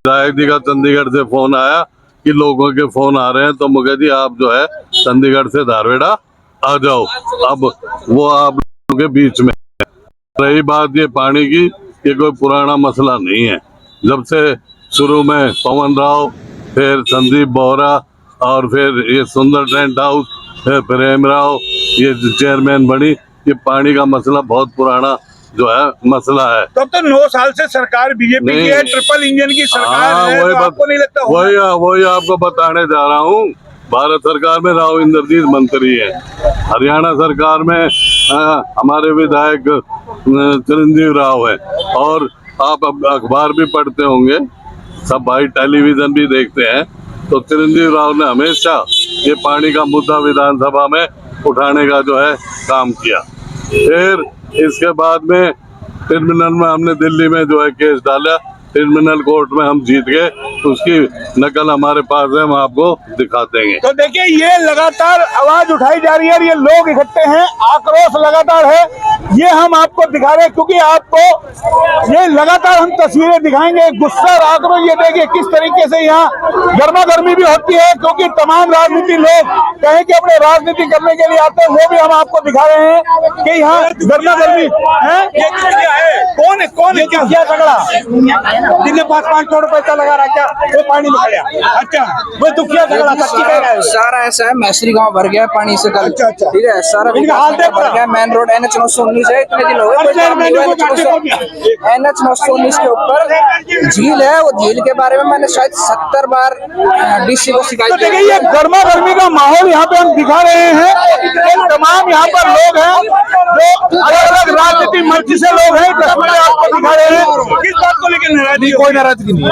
विधायक जी का चंडीगढ़ से फोन आया कि लोगों के फोन आ रहे हैं, तो मुझे जी आप जो है चंडीगढ़ से धारवेड़ा आ जाओ। अब वो आप लोगों के बीच में रही बात ये पानी की, ये कोई पुराना मसला नहीं है। जब से शुरू में पवन राव, फिर संदीप बोहरा और फिर ये सुंदर टेंट हाउस, फिर प्रेम राव ये चेयरमैन बनी, ये पानी का मसला बहुत पुराना जो है मसला है। तब तो 9 साल से सरकार बीजेपी की है, ट्रिपल इंजन की सरकार है, तो आपको नहीं लगता? वही आपको बताने जा रहा हूँ। भारत सरकार में राव इंद्रजीत मंत्री है, हरियाणा सरकार में हमारे विधायक चिरंजीव राव है, और आप अखबार भी पढ़ते होंगे, सब भाई टेलीविजन भी देखते हैं, तो चिरंजीव राव ने हमेशा ये पानी का मुद्दा विधानसभा में उठाने का जो है काम किया। फिर इसके बाद में टर्मिनल में हमने दिल्ली में जो है केस डाला, टर्मिनल कोर्ट में हम जीत गए, तो उसकी नकल हमारे पास है, हम आपको दिखा देंगे। तो देखिए, ये लगातार आवाज उठाई जा रही है, ये लोग इकट्ठे हैं, आक्रोश लगातार है, ये हम आपको दिखा रहे हैं, क्योंकि आपको ये लगातार हम तस्वीरें दिखाएंगे। गुस्सा और आक्रोश ये देखिए किस तरीके से यहाँ गर्मा गर्मी भी होती है, क्योंकि तमाम राजनीति लोग कहें कि अपने राजनीति करने के लिए आते हैं, वो भी हम आपको दिखा रहे हैं कि यहाँ गर्मा गर्मी है। कौन है क्या झगड़ा जिनके पास 500 रुपए लगा रहा, क्या वो पानी में गया? अच्छा, वो दुखिया झगड़ा सारा ऐसा है, मैसरी गांव भर गया पानी से कल। अच्छा, ठीक है, सारा भर गया। मेन रोड NH 919 है, इतने दिन हो गए NH 919 के ऊपर झील है, वो झील के बारे में मैंने शायद 70 बार DC को शिकायत की। देखिए, ये गर्मा गर्मी का माहौल यहाँ पे हम दिखा रहे हैं। तमाम यहाँ पर लोग हैं जो अलग अलग राजनीतिक मंच से लोग हैं, आपको दिखा रहे हैं। किस बात को लेकर नाराजगी? कोई नाराजगी नहीं,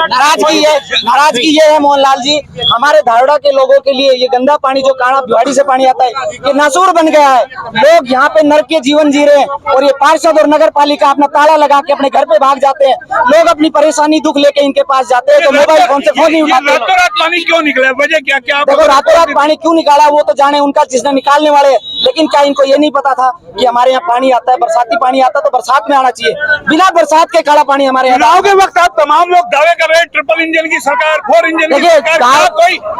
नाराजगी ये है मोहनलाल जी, हमारे धारड़ा के लोगों के लिए ये गंदा पानी जो काड़ा भिवाड़ी से पानी आता है, ये नासूर बन गया है। लोग यहाँ पे नरक के जीवन जी रहे हैं, और ये पार्षद और नगर पालिका अपना ताला लगा के अपने घर पे भाग जाते हैं। लोग अपनी परेशानी दुख लेके इनके पास जाते हैं, तो मोबाइल फोन से फोन नहीं उठाते। रातों रात पानी क्यों निकला, वजह क्या? देखो, रातों रात पानी क्यों निकाला वो तो जाने उनका, जिसने निकालने वाले, लेकिन क्या इनको ये नहीं पता था कि हमारे यहाँ पानी आता है, बरसाती पानी आता है तो बरसात में आना चाहिए, बिना बरसात के काला पानी हमारे यहाँ। चुनाव के वक्त आप तमाम लोग दावे कर रहे हैं ट्रिपल इंजन की सरकार, 4 इंजन की सरकार,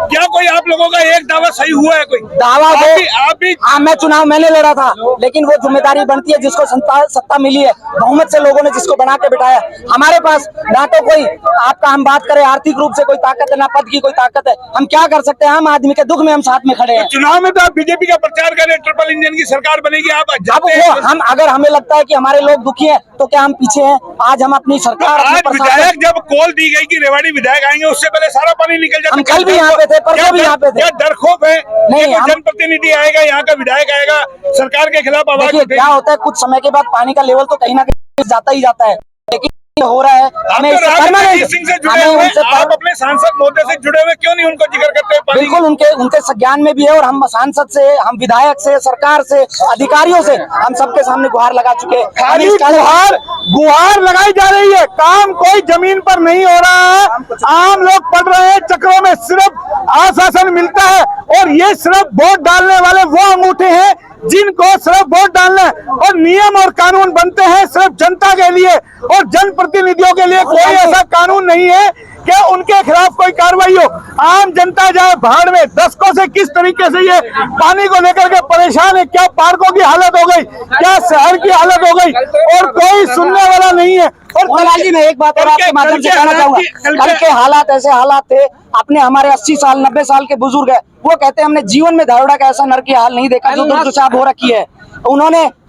क्या कोई आप लोगों का एक दावा सही हुआ है? कोई दावा आप भी? हाँ, मैं चुनाव मैंने लड़ा था, लेकिन वो जिम्मेदारी बनती है जिसको सत्ता मिली है, बहुमत से लोगों ने जिसको बना के बिठाया। हमारे पास ना तो कोई आपका, हम बात करें आर्थिक रूप से कोई ताकत है, ना पद की कोई ताकत है, हम क्या कर सकते हैं? हम आदमी के दुख में हम साथ में खड़े हैं। तो चुनाव में तो आप बीजेपी का प्रचार कर रहे हैं, ट्रिपल इंजन की सरकार बनेगी, आप हम अगर हमें लगता है कि हमारे लोग दुखी हैं तो क्या हम पीछे हैं? आज हम अपनी सरकार, आज विधायक जब कॉल दी गई कि रेवाड़ी विधायक आएंगे, उससे पहले सारा पानी निकल जाता। हम कल भी यहाँ पे थे, परसों भी यहाँ पे थे। क्या डर खौफ है? नहीं, जनप्रतिनिधि आएगा, यहाँ का विधायक आएगा, सरकार के खिलाफ आवाज उठाएगी। क्या होता है, कुछ समय के बाद पानी का लेवल तो कहीं ना कहीं जाता ही जाता है, लेकिन हो रहा है हमें सिंह से जुड़े हुए, आप अपने सांसद मुद्दे से जुड़े हुए क्यों नहीं उनको जिक्र करते? बिल्कुल उनके ज्ञान में भी है, और हम सांसद से, हम विधायक से, सरकार से, अधिकारियों से हम सबके सामने गुहार लगा चुके हैं। खाली गुहार लगाई जा रही है, काम कोई जमीन पर नहीं हो रहा है। आम लोग पढ़ रहे हैं, चक्रों में सिर्फ आश्वासन मिलता है, और ये सिर्फ वोट डालने वाले वो अंगूठे हैं जिनको सिर्फ वोट डालना है, और नियम और कानून बनते हैं सिर्फ जनता के लिए, और जनप्रतिनिधियों के लिए कोई ऐसा कानून नहीं है कि उनके खिलाफ कोई कार्रवाई हो। आम जनता जाए भाड़ में। दशकों से किस तरीके से ये पानी को लेकर के परेशान है, क्या पार्कों की हालत हो गई, क्या शहर की हालत हो गई, और कोई सुनने वाला नहीं है। और जी, मैं एक बात और आपके माध्यम से कहना चाहूंगा, कल के हालात ऐसे हालात थे, अपने हमारे 80 साल 90 साल के बुजुर्ग है, वो कहते हैं हमने जीवन में धारड़ा का ऐसा नरकी हाल नहीं देखा जो दुर्दशा हो रखी है।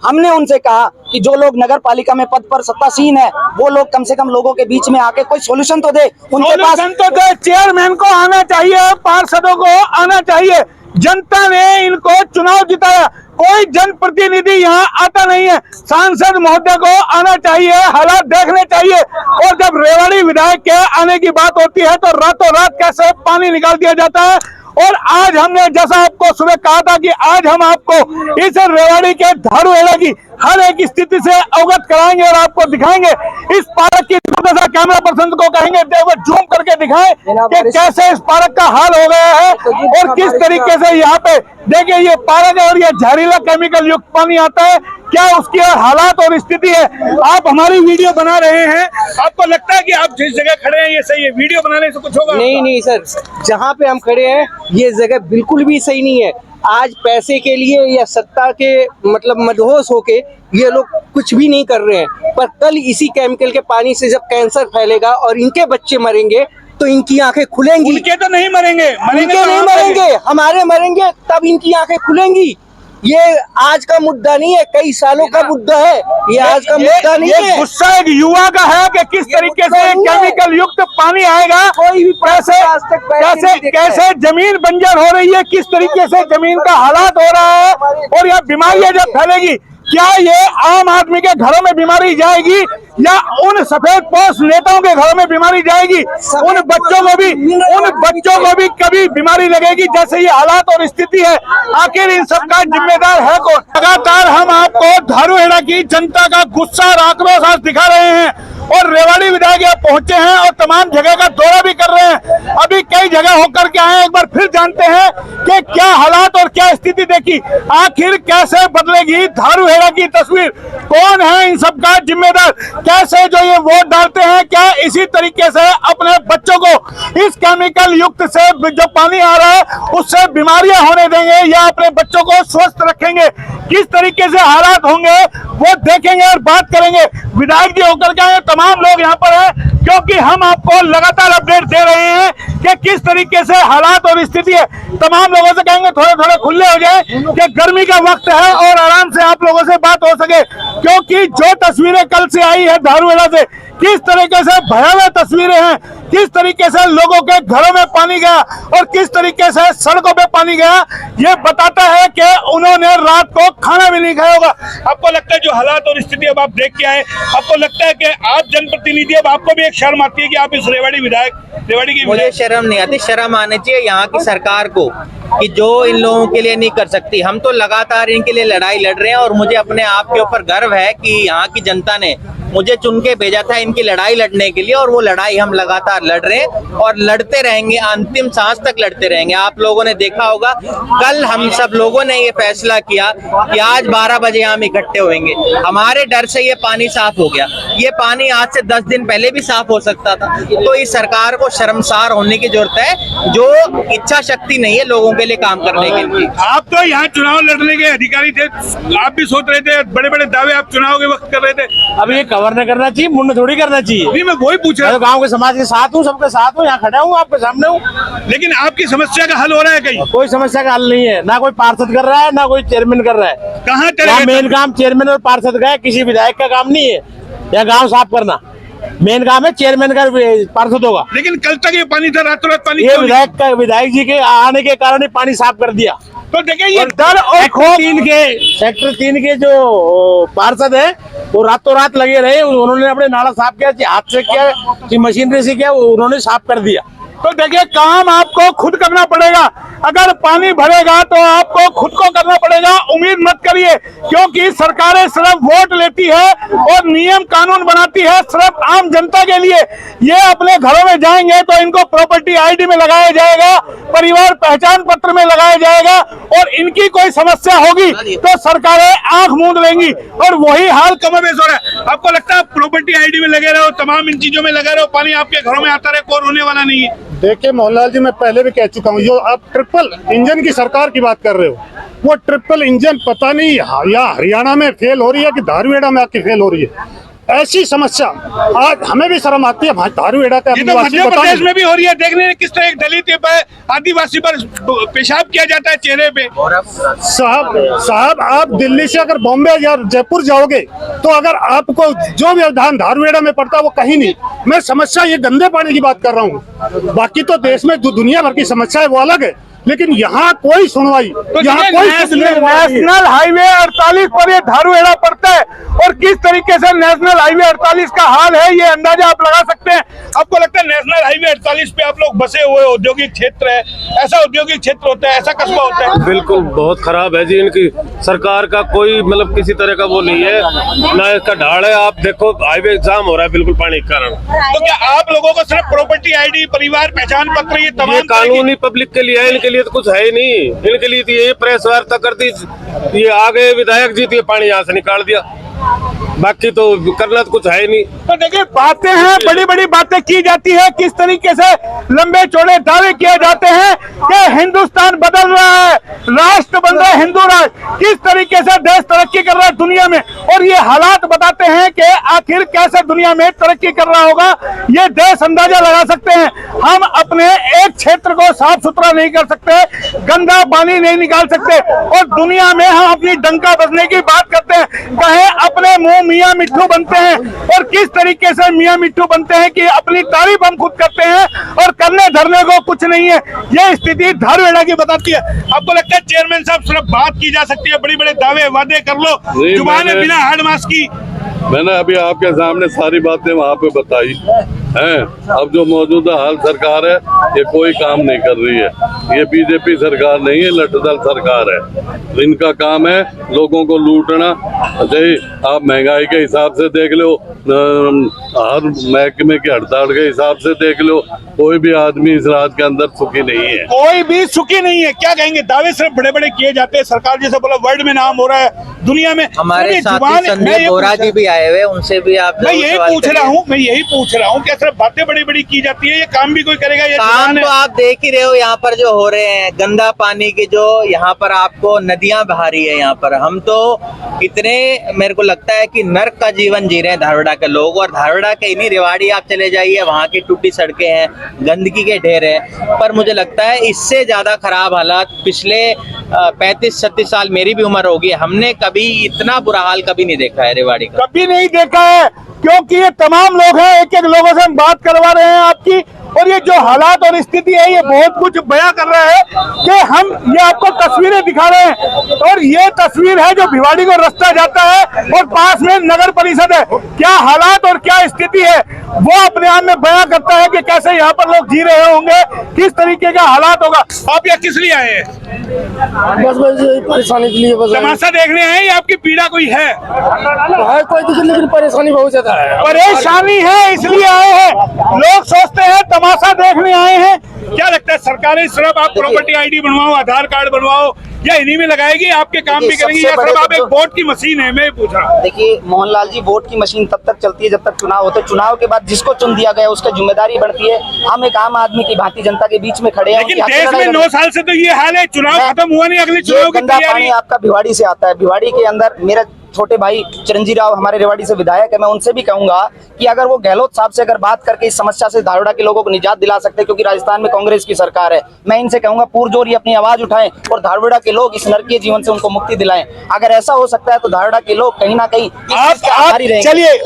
हमने उनसे कहा कि जो लोग नगर पालिका में पद पर सत्तासीन है, वो लोग कम से कम लोगों के बीच में आके कोई सोल्यूशन तो दे। उनके पास तो दे, चेयरमैन को आना चाहिए, पार्षदों को आना चाहिए। जनता ने इनको चुनाव जिताया, कोई जनप्रतिनिधि यहाँ आता नहीं है। सांसद महोदय को आना चाहिए, हालात देखने चाहिए, और जब रेवाड़ी विधायक के आने की बात होती है तो रातों रात कैसे पानी निकाल दिया जाता है। और आज हमने, जैसा आपको सुबह कहा था कि आज हम आपको इस रेवाड़ी के धारूहेड़ा की हर एक स्थिति से अवगत कराएंगे और आपको दिखाएंगे। इस पार्क की कैमरा पर्सन को कहेंगे जूम करके दिखाएं कि कैसे इस पार्क का हाल हो गया है, और किस तरीके से यहाँ पे देखिए ये पार्क है, और ये जहरीला केमिकल युक्त पानी आता है। क्या उसकी हालात और स्थिति है। आप हमारी वीडियो बना रहे हैं, आपको लगता है कि आप जिस जगह खड़े हैं ये सही है, वीडियो बनाने से कुछ होगा? नहीं सर, जहाँ पे हम खड़े हैं ये जगह बिल्कुल भी सही नहीं है। आज पैसे के लिए या सत्ता के मतलब मदहोश होके ये लोग कुछ भी नहीं कर रहे हैं, पर कल इसी केमिकल के पानी से जब कैंसर फैलेगा और इनके बच्चे मरेंगे तो इनकी आंखें खुलेंगी। उनके तो नहीं मरेंगे, इनके नहीं मरेंगे, हमारे मरेंगे तब इनकी आंखें खुलेंगी। ये आज का मुद्दा नहीं है, कई सालों का मुद्दा है, ये आज का मुद्दा नहीं है। गुस्सा एक युवा का है कि किस तरीके से केमिकल युक्त पानी आएगा, कोई भी कैसे जमीन बंजर हो रही है, किस तरीके से जमीन का हालात हो रहा है, और यह बीमारियां जब फैलेगी, क्या ये आम आदमी के घरों में बीमारी जाएगी या उन सफेद पोस्ट नेताओं के घरों में बीमारी जाएगी? उन बच्चों को भी कभी बीमारी लगेगी जैसे ये हालात और स्थिति है। आखिर इन सब का जिम्मेदार है कौन? लगातार हम आपको धारूहेड़ा की जनता का गुस्सा और आक्रोश आज दिखा रहे हैं और रेवाड़ी विधायक यहाँ पहुंचे हैं और तमाम जगह का दौरा भी कर रहे हैं। अभी कई जगह होकर के आए, एक बार फिर जानते हैं कि क्या हालात और क्या स्थिति देखी, आखिर कैसे बदलेगी धारूहेड़ा की तस्वीर, कौन है इन सब का जिम्मेदार, कैसे जो ये वोट डालते हैं क्या इसी तरीके से अपने बच्चों को इस केमिकल युक्त से जो पानी आ रहा है उससे बीमारियां होने देंगे या अपने बच्चों को स्वस्थ रखेंगे, किस तरीके से हालात होंगे वो देखेंगे और बात करेंगे। विधायक जी होकर के आए, तमाम लोग यहाँ पर हैं क्योंकि हम आपको लगातार अपडेट दे रहे हैं कि किस तरीके से हालात और स्थिति है। तमाम लोगों से कहेंगे थोड़े थोड़े खुले हो जाए कि गर्मी का वक्त है और आराम से आप लोगों से बात हो सके, क्योंकि जो तस्वीरें कल से आई है धारूहेड़ा से, किस तरीके से भयावह तस्वीरें हैं, किस तरीके से लोगों के घरों में पानी गया और किस तरीके से सड़कों पे पानी गया, ये बताता है कि उन्होंने रात को खाना भी नहीं खाया होगा। आपको लगता है जो हालात और स्थिति अब आप देख के आए, आपको लगता है कि आप जनप्रतिनिधि, अब आपको भी एक शर्म आती है कि आप इस रेवाड़ी की? मुझे शर्म नहीं आती, शर्म आनी चाहिए यहाँ की सरकार को कि जो इन लोगों के लिए नहीं कर सकती। हम तो लगातार इनके लिए लड़ाई लड़ रहे हैं और मुझे अपने आप के ऊपर गर्व है कि यहाँ की जनता ने मुझे चुन के भेजा था इनकी लड़ाई लड़ने के लिए, और वो लड़ाई हम लगातार लड़ रहे हैं और लड़ते रहेंगे, अंतिम सांस तक लड़ते रहेंगे। आप लोगों ने देखा होगा कल हम सब लोगों ने ये फैसला किया कि आज 12 बजे हम इकट्ठे होंगे। हमारे डर से ये पानी साफ हो गया, ये पानी आज से 10 दिन पहले भी साफ हो सकता था। तो इस सरकार को शर्मसार होने की जरूरत है, जो इच्छा शक्ति नहीं है लोगों के लिए काम करने के लिए। आप तो यहाँ चुनाव लड़ने के अधिकारी थे, आप भी सोच रहे थे, बड़े बड़े दावे आप चुनाव के वक्त कर रहे थे। अब ये कवर न करना चाहिए, मुंड थोड़ी करना चाहिए। नहीं, मैं वही पूछ रहा मैं तो गांव के समाज के साथ हूँ, सबके साथ हूँ, यहाँ खड़ा हूँ, आपके सामने हूँ। लेकिन आपकी समस्या का हल हो रहा है कहीं? कोई समस्या का हल नहीं है, ना कोई पार्षद कर रहा है ना कोई चेयरमैन कर रहा है। कहाँ यहाँ मेन काम चेयरमैन और पार्षद का है, किसी विधायक का काम नहीं है यहाँ गाँव साफ करना। मेन काम है चेयरमैन का, पार्षद होगा। लेकिन कल तक ये पानी था, रातों रात पानी। ये विधायक जी के आने के कारण ही पानी साफ कर दिया। तो देखिए ये डर और सेक्टर 3 के जो पार्षद है वो रातों रात लगे रहे, उन्होंने अपने नाला साफ किया, हाथ से किया, मशीनरी से किया, उन्होंने साफ कर दिया। तो देखिए काम आपको खुद करना पड़ेगा, अगर पानी भरेगा तो आपको खुद को करना पड़ेगा। उम्मीद मत करिए, क्योंकि सरकारें सिर्फ वोट लेती है और नियम कानून बनाती है सिर्फ आम जनता के लिए। ये अपने घरों में जाएंगे तो इनको प्रॉपर्टी आईडी में लगाया जाएगा, परिवार पहचान पत्र में लगाया जाएगा, और इनकी कोई समस्या होगी तो सरकारें आंख मूंद लेंगी, और वही हाल कमोबेश हो रहा है। आपको लगता है प्रॉपर्टी आईडी में लगे रहो, तमाम इन चीजों में लगे रहो, पानी आपके घरों में आता रहे, कोई होने वाला नहीं है। देखिए मोहनलाल जी, मैं पहले भी कह चुका हूँ, जो आप ट्रिपल इंजन की सरकार की बात कर रहे हो, वो ट्रिपल इंजन पता नहीं या हरियाणा में फेल हो रही है कि धारूहेड़ा में आके फेल हो रही है। ऐसी समस्या आज हमें भी शर्म आती है। धारूहेड़ा का मध्य प्रदेश में भी हो रही है, देखने में किस तरह एक दलित पर आदिवासी पर पेशाब किया जाता है चेहरे पे। साहब आप दिल्ली से अगर बॉम्बे या जयपुर जाओगे तो अगर आपको जो व्यवधान धारूहेड़ा में पड़ता है वो कहीं नहीं। मैं समस्या ये गंदे पानी की बात कर रहा हूँ, बाकी तो देश में जो दुनिया भर की समस्या है वो अलग है, लेकिन यहाँ कोई सुनवाई, तो यहाँ कोई नेशनल हाईवे 48 पर ये धारूहेड़ा पड़ता है, और किस तरीके से नेशनल हाईवे 48 का हाल है ये अंदाजा आप लगा सकते हैं। आपको लगता है नेशनल हाईवे 48 पे आप लोग बसे हुए, औद्योगिक क्षेत्र है, ऐसा औद्योगिक क्षेत्र होता है, ऐसा कस्बा होता है? बिल्कुल बहुत खराब है जी, इनकी सरकार का कोई मतलब किसी तरह का वो नहीं है, ना इसका ढाल है। आप देखो हाईवे जाम हो रहा है बिल्कुल पानी के कारण। तो क्या आप लोगों को सिर्फ प्रॉपर्टी आईडी, परिवार पहचान पत्र, ये तमाम ये कानूनी पब्लिक के लिए है, इनके लिए तो कुछ है ही नहीं। इनके लिए तो ये प्रेस वार्ता कर दी, ये आगे विधायक जी ये पानी यहाँ से निकाल दिया, बाकी तो करना तो कुछ है ही नहीं। तो देखिए बातें हैं, बड़ी बड़ी बातें की जाती है, किस तरीके से लंबे चौड़े दावे किए जाते हैं कि हिंदुस्तान बदल रहा है, राष्ट्र बन रहा है हिंदू राष्ट्र, किस तरीके से देश तरक्की कर रहा है दुनिया में, और ये हालात बताते हैं कि आखिर कैसे दुनिया में तरक्की कर रहा होगा। ये देश अंदाजा लगा सकते हैं। हम अपने एक क्षेत्र को साफ सुथरा नहीं कर सकते, गंदा पानी नहीं निकाल सकते, और दुनिया में हम अपनी डंका बजने की बात करते हैं, कहें अपने मुंह मियां मिट्ठू बनते हैं। और किस तरीके से मियां मिट्ठू बनते हैं कि अपनी तारीफ हम खुद करते हैं और करने धरने को कुछ नहीं है। ये स्थिति धारवेड़ा की बताती है। आपको लगता है चेयरमैन साहब सिर्फ बात की जा सकती है, बड़े बड़े दावे वादे कर लो, जुबान है बिना हार्ड मास की? मैंने अभी आपके सामने सारी बातें वहाँ पे बताई हैं। अब जो मौजूदा हाल सरकार है, ये कोई काम नहीं कर रही है। ये बीजेपी सरकार नहीं है, लठदल सरकार है। इनका काम है लोगों को लूटना। जय आप महंगाई के हिसाब से देख लो, हर महकमे की हड़ताल के हिसाब से देख लो, कोई भी आदमी इस राज के अंदर सुखी नहीं है। कोई भी सुखी नहीं है। क्या कहेंगे? दावे सिर्फ बड़े बड़े किए जाते हैं, सरकार जैसे बोला वर्ल्ड में नाम हो रहा है दुनिया में। हमारे साथी संदीप बोरा जी भी आए हुए, उनसे भी आप मैं यही पूछ रहा हूँ क्या सिर्फ बातें बड़ी बड़ी की जाती है, ये काम भी कोई करेगा? ये काम तो आप देख ही रहे हो यहाँ पर जो हो रहे हैं, गंदा पानी की जो यहाँ पर आपको नदियां बहा रही है। यहाँ पर हम तो इतने, मेरे को लगता है कि नर्क का जीवन जी रहे हैं धारवाड़ा के लोग। और धारवाड़ा के इन्हीं रेवाड़ी आप चले जाइए, वहाँ की टूटी सड़कें हैं, गंदगी के ढेर है। पर मुझे लगता है इससे ज्यादा खराब हालात पिछले 35-36 साल, मेरी भी उम्र होगी, हमने कभी इतना बुरा हाल कभी नहीं देखा है रेवाड़ी का। कभी नहीं देखा है, क्योंकि ये तमाम लोग हैं, एक एक लोगों से हम बात करवा रहे हैं आपकी, और ये जो हालात और स्थिति है ये बहुत कुछ बयां कर रहा है कि हम ये आपको तस्वीरें दिखा रहे हैं। और ये तस्वीर है जो भिवाड़ी को रास्ता जाता है और पास में नगर परिषद है। क्या हालात और क्या स्थिति है वो अपने आप में बयां करता है कि कैसे यहाँ पर लोग जी रहे होंगे, किस तरीके का हालात होगा। आप यहाँ किस लिए आए हैं? बस परेशानी के लिए, बस तमाशा देखने आए या आपकी पीड़ा कोई है? कोई दिक्कत, लेकिन परेशानी बहुत ज्यादा है। परेशानी है इसलिए आए हैं। लोग सोचते हैं तमाशा देखने आए हैं। क्या लगता है सरकारें सिर्फ आप प्रॉपर्टी आईडी बनवाओ, आधार कार्ड बनवाओ, या इन्हीं में लगाएगी, आपके काम भी करेंगी, या सिर्फ आप एक वोट की मशीन है? मैं पूछ रहा हूँ। देखिए मोहनलाल जी, वोट की मशीन तब तक चलती है जब तक चुनाव होते हैं। चुनाव के बाद जिसको चुन दिया गया उसका जिम्मेदारी बढ़ती है। हम एक आम आदमी की भांति जनता के बीच में खड़े हैं। लेकिन देश में 9 साल से तो ये हाल है, चुनाव खत्म हुआ नहीं, अगले चुनाव की गंदा तैयारी। पानी आपका भिवाड़ी से आता है। भिवाड़ी के अंदर मेरा छोटे भाई चिरंजीव राव हमारे रेवाड़ी से विधायक है, मैं उनसे भी कहूंगा कि अगर वो गहलोत साहब से अगर बात करके इस समस्या से धारवाड़ा के लोगों को निजात दिला सकते हैं, क्योंकि राजस्थान में कांग्रेस की सरकार है, मैं इनसे कहूंगा पुरजोर ये अपनी आवाज उठाएं और धारवाड़ा के लोग इस नरकीय जीवन से उनको मुक्ति दिलाएं। अगर ऐसा हो सकता है तो धारवाड़ा के लोग कहीं ना कहीं चलिए,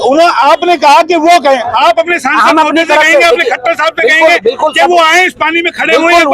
आपने कहा कि वो कहें, आप अपने सांसद महोदय से कहेंगे, अपने खट्टर साहब से कहेंगे कि वो आए इस पानी में खड़े हुए हैं,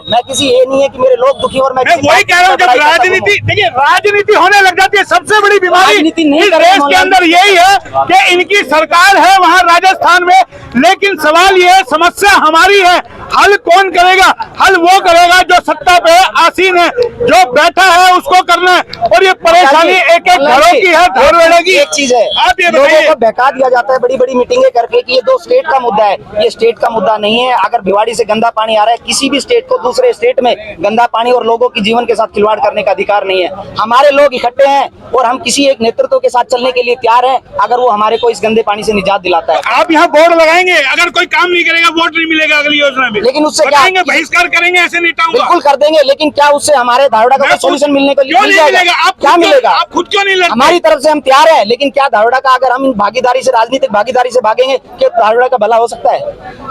मैं किसी ये नहीं है कि मेरे लोग दुखी, और मैं वही कह रहा हूँ जब राजनीति, देखिए राजनीति होने लग जाती है, सबसे बड़ी बीमारी राजनीति नहीं इस कर रहे देश के अंदर यही है कि इनकी सरकार है वहाँ राजस्थान में, लेकिन सवाल ये है, समस्या हमारी है, हल कौन करेगा? हल वो करेगा जो सत्ता पे आसीन है, जो बैठा है उसको करना है। और ये परेशानी एक एक घरों की है, धारवाड़ा की। एक चीज है, आप ये लोगों बताइए, को बहका दिया जाता है बड़ी बड़ी मीटिंगें करके कि ये 2 स्टेट का मुद्दा है। ये स्टेट का मुद्दा नहीं है। अगर भिवाड़ी से गंदा पानी आ रहा है, किसी भी स्टेट को दूसरे स्टेट में गंदा पानी और लोगों की जीवन के साथ खिलवाड़ करने का अधिकार नहीं है। हमारे लोग इकट्ठे हैं और हम किसी एक नेतृत्व के साथ चलने के लिए तैयार हैं, अगर वो हमारे को इस गंदे पानी से निजात दिलाता है। आप यहाँ बोर्ड लगाएंगे, अगर कोई काम नहीं करेगा वोट नहीं मिलेगा अगली योजना में, लेकिन उससे क्या बहिष्कार करेंगे ऐसे नेताओं का? बिल्कुल कर देंगे, लेकिन क्या उससे हमारे धारवाड़ा का सोल्यूशन मिलने को क्यों नहीं मिलेगा? क्या मिलेगा? आप खुद क्यों नहीं लड़ते? हमारी तरफ से हम तैयार हैं, लेकिन क्या धारवाड़ा का अगर हम इन भागीदारी से, राजनीतिक भागीदारी से भागेंगे, क्या धारवाड़ा का भला हो सकता है?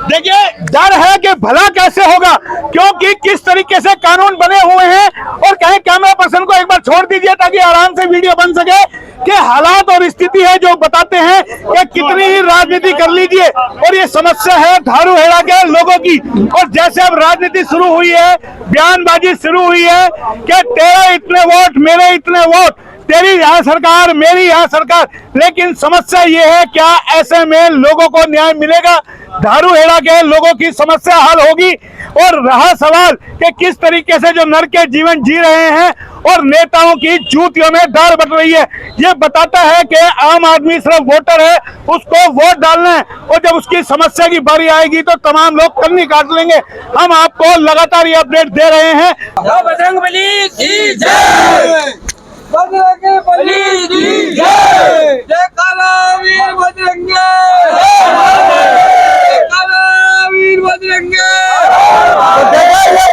देखिए, डर है कि भला कैसे होगा, क्योंकि किस तरीके से कानून बने हुए हैं। और कहीं कैमरा पर्सन को एक बार छोड़ दीजिए ताकि आराम से वीडियो बन सके कि हालात और स्थिति है जो बताते हैं कि कितनी ही राजनीति कर लीजिए, और ये समस्या है धारूहेड़ा के लोगों की। और जैसे अब राजनीति शुरू हुई है, बयानबाजी शुरू हुई है कि तेरे इतने वोट, मेरे इतने वोट, तेरी यहाँ सरकार, मेरी यहाँ सरकार, लेकिन समस्या ये है क्या ऐसे में लोगों को न्याय मिलेगा? धारूहेड़ा के लोगों की समस्या हल होगी? और रहा सवाल कि किस तरीके से जो नर के जीवन जी रहे हैं और नेताओं की जूतियों में दाल बट रही है। ये बताता है कि आम आदमी सिर्फ वोटर है, उसको वोट डालना है और जब उसकी समस्या की बारी आएगी तो तमाम लोग कन्नी काट लेंगे। हम आपको लगातार ये अपडेट दे रहे हैं। बजरंगबली की जय, बजरंगबली की जय, जय कालावीर बजरंगे, जय कालावीर बजरंगे।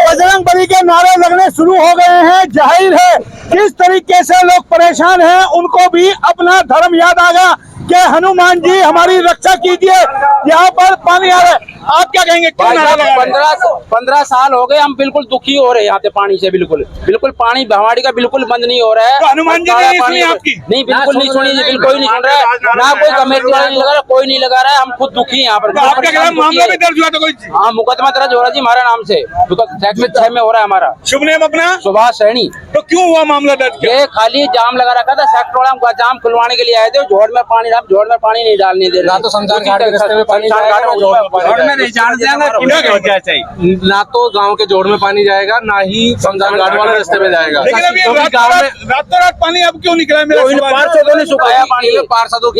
बजरंग बली के नारे लगने शुरू हो गए हैं। जाहिर है किस तरीके से लोग परेशान हैं, उनको भी अपना धर्म याद आ गया कि हनुमान जी हमारी रक्षा कीजिए। यहाँ पर पानी आ रहा है, आप क्या कहेंगे? क्यों नारा लगा रहे हैं? 15 साल हो गए, हम बिल्कुल दुखी हो रहे हैं यहाँ पे पानी से। बिल्कुल पानी हमारी का बिल्कुल बंद नहीं हो रहा है। तो हनुमान जी ने सुनी आपकी? नहीं, बिल्कुल नहीं सुनी, कोई नहीं सुन रहा है, ना कोई कमेटी वाला नहीं लगा रहा, कोई नहीं लगा रहा है। हम खुद दुखी हैं यहाँ पर। तो आपके खिलाफ मामला भी दर्ज हुआ था कोई? हाँ, मुकदमा दर्ज हो रहा जी हमारे नाम से, सेक्टर 6 में हो रहा है हमारा। शुभ नेम अपना? सुभाष सैनी। तो क्यों हुआ मामला दर्ज? ये खाली जाम लगा रखा था, सेक्टर वाला जाम खुलवाने के लिए आए थे। झोड़ में पानी नहीं डालने दे रहा। ना तो शमशान घाट के रास्ते में पानी जाएगा, ना तो गांव के जोड़ में पानी जाएगा, ना ही शमशान घाट वाले रास्ते में जाएगा। लेकिन अब ये रातों रात पानी अब क्यों निकला है? मेरा सवाल है। पार्षदों ने सुखाया पानी। पार्षदों की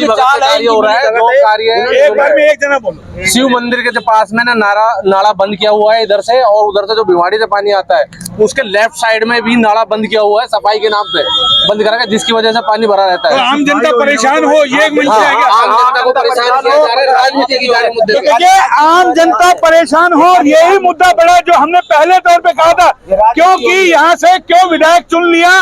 चाल है, हो रहा है। दो कार्य है। एक बार में एक जना बोलो। शिव मंदिर के पास में ना नाला बंद किया हुआ है इधर से, और उधर से जो भिवाड़ी से पानी आता है उसके लेफ्ट साइड में भी नाला बंद किया हुआ है, सफाई के नाम पे बंद करा, जिसकी वजह से पानी भरा रहता है। आम जनता परेशान हो, ये एक मंच है क्या? आम जनता को परेशान किया जा रहा है, राजनीति की जा रही मुद्दे पे। देखिए, आम जनता परेशान हो, यही मुद्दा बड़ा जो हमने पहले तौर पे कहा था, क्योंकि यहाँ से क्यों विधायक चुन लिया,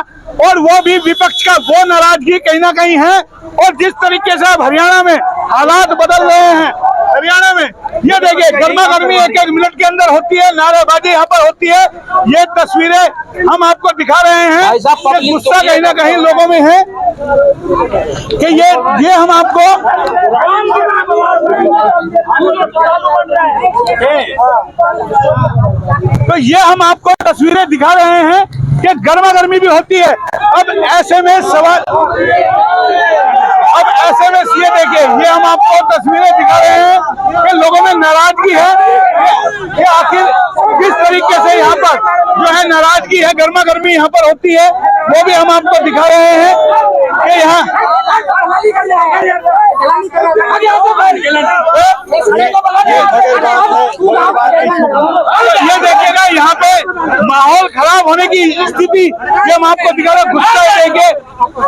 और वो भी विपक्ष का वो नाराजगी कहीं ना कहीं है। और जिस तरीके से अब हरियाणा में हालात बदल रहे हैं, हरियाणा में ये देखिए गर्मा गर्मी एक मिनट के अंदर होती है, नारेबाजी यहाँ पर होती है। ये तस्वीरें हम आपको दिखा रहे हैं। ये गुस्सा कहीं ना कहीं लोगों में है कि ये हम आपको तो ये हम आपको तस्वीरें दिखा रहे हैं कि गर्मा गर्मी भी होती है। अब ऐसे में ये देखिए, ये हम आपको तस्वीरें दिखा रहे हैं कि लोगों में नाराजगी है कि आखिर किस तरीके से यहाँ पर जो है नाराजगी है, गर्मा गर्मी यहाँ पर होती है, वो भी हम आपको दिखा रहे हैं कि यहाँ ये देखिएगा यहाँ पे माहौल खराब होने की स्थिति ये हम आपको दिखा रहे हैं। गुस्सा देंगे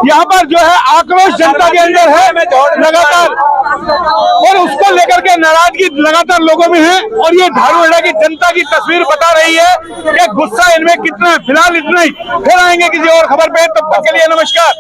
यहाँ पर जो है आक्रोश जनता के अंदर है लगातार, और उसको लेकर के नाराजगी लगातार लोगों में है। और ये धारूहेड़ा की जनता की तस्वीर बता रही है कि गुस्सा इनमें कितना है। फिलहाल इतना ही, फिर आएंगे किसी और खबर पे, तब तक के लिए नमस्कार।